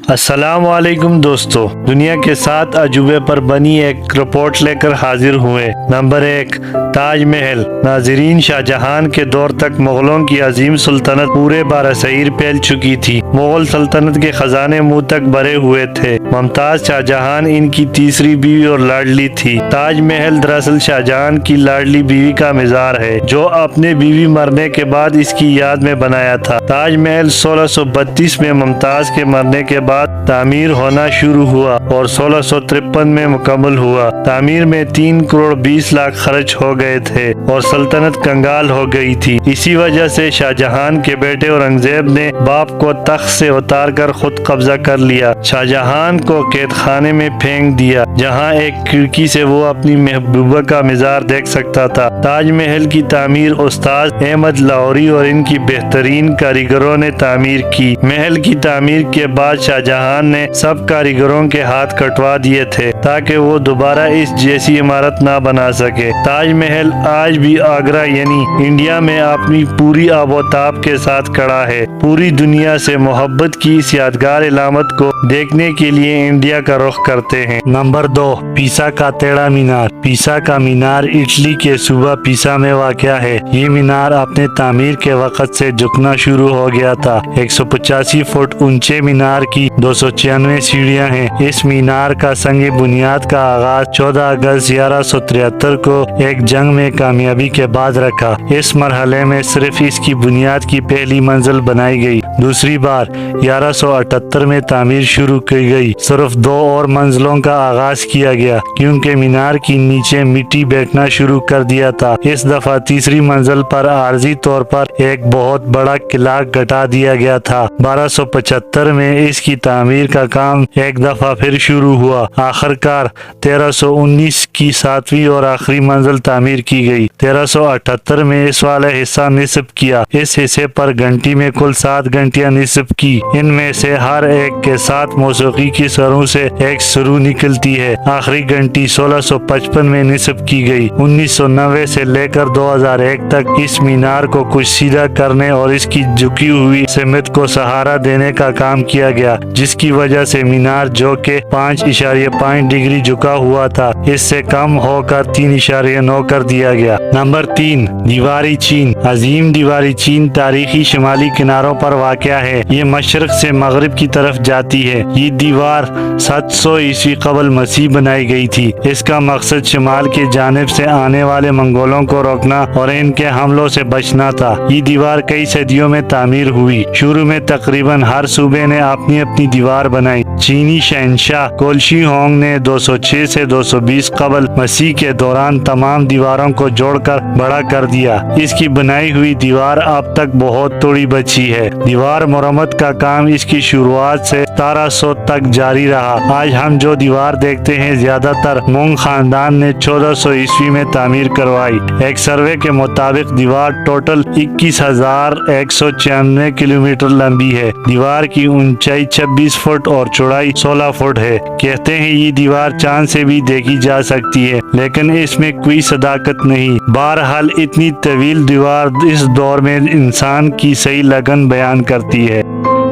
السلام علیکم دوستو، دنیا کے 7 عجوبے پر بنی ایک رپورٹ لے کر حاضر ہوئے۔ نمبر 1، تاج محل۔ ناظرین، شاہ جہان کے دور تک مغلوں کی عظیم سلطنت پورے برصغیر پھیل چکی تھی۔ مغل سلطنت کے خزانے منہ تک بھرے ہوئے تھے۔ ممتاز شاہ جہان ان کی تیسری بیوی اور لاڈلی تھی۔ تاج محل دراصل شاہ جہان کی لاڈلی بیوی کا مزار ہے، جو اپنے بیوی مرنے کے بعد اس کی یاد میں بنایا تھا۔ تاج محل 1632 میں ممتاز کے مرنے کے بعد تعمیر ہونا شروع ہوا اور 1653 میں مکمل ہوا۔ تعمیر میں 3 کروڑ 20 لاکھ خرچ ہو گئے تھے اور سلطنت کنگال ہو گئی تھی۔ اسی وجہ سے شاہ جہان کے بیٹے اورنگزیب نے باپ کو تخت سے اتار کر خود قبضہ کر لیا۔ شاہ جہان کو قید خانے میں پھینک دیا، جہاں ایک کھڑکی سے وہ اپنی محبوبہ کا مزار دیکھ سکتا تھا۔ تاج محل کی تعمیر استاد احمد لاہوری اور ان کی بہترین کاریگروں نے تعمیر کی۔ محل کی تعمیر کے بعد شاہ جہان نے سب کاریگروں کے ہاتھ کٹوا دیے تھے تاکہ وہ دوبارہ اس جیسی عمارت نہ بنا سکے۔ تاج محل آج بھی آگرہ یعنی انڈیا میں اپنی پوری آب و تاب کے ساتھ کھڑا ہے۔ پوری دنیا سے محبت کی اس یادگار علامت کو دیکھنے کے لیے انڈیا کا رخ کرتے ہیں۔ نمبر 2، پیسا کا ٹیڑھا مینار۔ پیسا کا مینار اٹلی کے صوبہ پیسا میں واقع ہے۔ یہ مینار اپنے تعمیر کے وقت سے جھکنا شروع ہو گیا تھا۔ 185 فٹ اونچے مینار کی 296 سیڑھیاں ہیں۔ اس مینار کا سنگ بنیاد کا آغاز 14 اگست 1173 کو ایک جنگ میں کامیابی کے بعد رکھا۔ اس مرحلے میں صرف اس کی بنیاد کی پہلی منزل بنائی گئی۔ دوسری بار 1178 میں تعمیر شروع کی گئی۔ صرف 2 اور منزلوں کا آغاز کیا گیا کیونکہ مینار کی نیچے مٹی بیٹھنا شروع کر دیا تھا۔ اس دفعہ تیسری منزل پر عارضی طور پر ایک بہت بڑا قلعہ گھٹا دیا گیا تھا۔ 1275 میں اس کی تعمیر کا کام ایک دفعہ پھر شروع ہوا۔ آخر کار 1319 کی 7ویں اور آخری منزل تعمیر کی گئی۔ 1378 میں اس والا حصہ نصب کیا۔ اس حصے پر گھنٹی میں کل 7 گھنٹیاں نصب کی۔ ان میں سے ہر ایک کے ساتھ موسیقی کی سروں سے ایک سرو نکلتی ہے۔ آخری گھنٹی 1655 میں نصب کی گئی۔ 1990 سے لے کر 2001 تک اس مینار کو کچھ سیدھا کرنے اور اس کی جھکی ہوئی سمت کو سہارا دینے کا کام کیا گیا، جس کی وجہ سے مینار جو کہ 5.5 ڈگری جھکا ہوا تھا، اس سے کم ہو کر 3.9 کر دیا گیا۔ نمبر 3، دیواری چین۔ عظیم دیواری چین تاریخی شمالی کناروں پر واقع ہے۔ یہ مشرق سے مغرب کی طرف جاتی ہے۔ یہ دیوار 700 عیسوی قبل مسیح بنائی گئی تھی۔ اس کا مقصد شمال کی جانب سے آنے والے منگولوں کو روکنا اور ان کے حملوں سے بچنا تھا۔ یہ دیوار کئی صدیوں میں تعمیر ہوئی۔ شروع میں تقریباً ہر صوبے نے اپنی اپنی دیوار بنائی۔ چینی شہنشاہ کولشی ہونگ نے 206 سے 220 قبل مسیح کے دوران تمام دیواروں کو جوڑ کر بڑا کر دیا۔ اس کی بنائی ہوئی دیوار اب تک بہت توڑی بچی ہے۔ دیوار مرمت کا کام اس کی شروعات سے 1700 تک جاری رہا۔ آج ہم جو دیوار دیکھتے ہیں زیادہ تر مونگ خاندان نے 1400 عیسوی میں تعمیر کروائی۔ ایک سروے کے مطابق دیوار ٹوٹل 21,196 کلومیٹر لمبی ہے۔ دیوار کی اونچائی 26 فٹ اور چوڑائی 16 فٹ ہے۔ کہتے ہیں یہ دیوار چاند سے بھی دیکھی جا سکتی ہے، لیکن اس میں کوئی صداقت نہیں۔ بہرحال اتنی طویل دیوار اس دور میں انسان کی صحیح لگن بیان کرتی ہے۔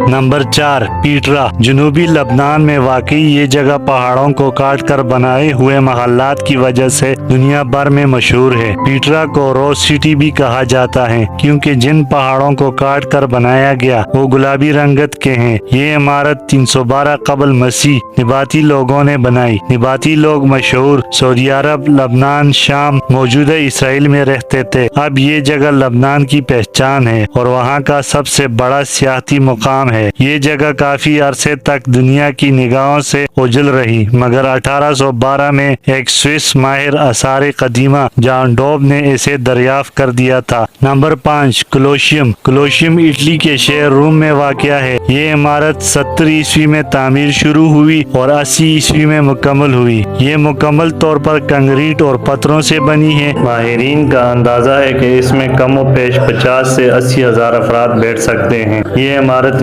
Number 4، Petra. جنوبی لبنان میں واقع یہ جگہ پہاڑوں کو کاٹ کر بنائے ہوئے محلات کی وجہ سے دنیا بھر میں مشہور ہے۔ پیٹرا کو روز سٹی بھی کہا جاتا ہے کیونکہ جن پہاڑوں کو کاٹ کر بنایا گیا وہ گلابی رنگت کے ہیں۔ یہ عمارت 312 قبل مسیح نباتی لوگوں نے بنائی۔ نباتی لوگ مشہور سعودی عرب، لبنان، شام، موجودہ اسرائیل میں رہتے تھے۔ اب یہ جگہ لبنان کی پہچان ہے اور وہاں کا سب سے بڑا سیاحتی مقام ہے۔ یہ جگہ کافی عرصے تک دنیا کی نگاہوں سے اوجھل رہی، مگر 1812 میں ایک سوئس ماہر آثار قدیمہ جان ڈوب نے اسے دریافت کر دیا تھا۔ نمبر 5، کولوشیم۔ کولوشیم اٹلی کے شہر روم میں واقع ہے۔ یہ عمارت 70 عیسوی میں تعمیر شروع ہوئی اور 80 عیسوی میں مکمل ہوئی۔ یہ مکمل طور پر کنکریٹ اور پتھروں سے بنی ہے۔ ماہرین کا اندازہ ہے کہ اس میں کم و بیش 50 سے 80 ہزار افراد بیٹھ سکتے ہیں۔ یہ عمارت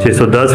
610